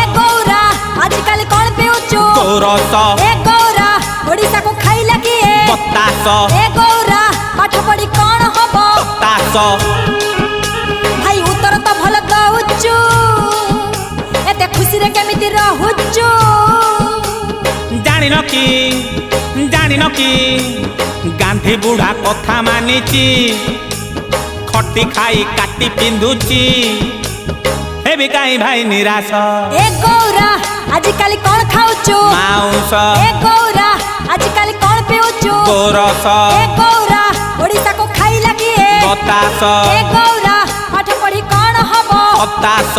ए गौरा आजकल कौन पिउचु गोरस ए गौरा ओडिसा को खाइला किए बतास ए गौरा पाठ पढ़ी कौन हबो बतास भाई उत्तर तो भल दउचु एते खुशी रे केमिति रहुचु जानिन कि गांधी बुढ़ा कथा मानिची खटी खाई काटी पिंधुची हेबी काई भाई निराश ए गौरा आजकल कौन खाउचु माउस ए गौरा आजकल कौन पिउचु गोरस ए गौरा ओडिसा को खाइला किए बतास ए गौरा पाठ पढ़ी कौन हबो बतास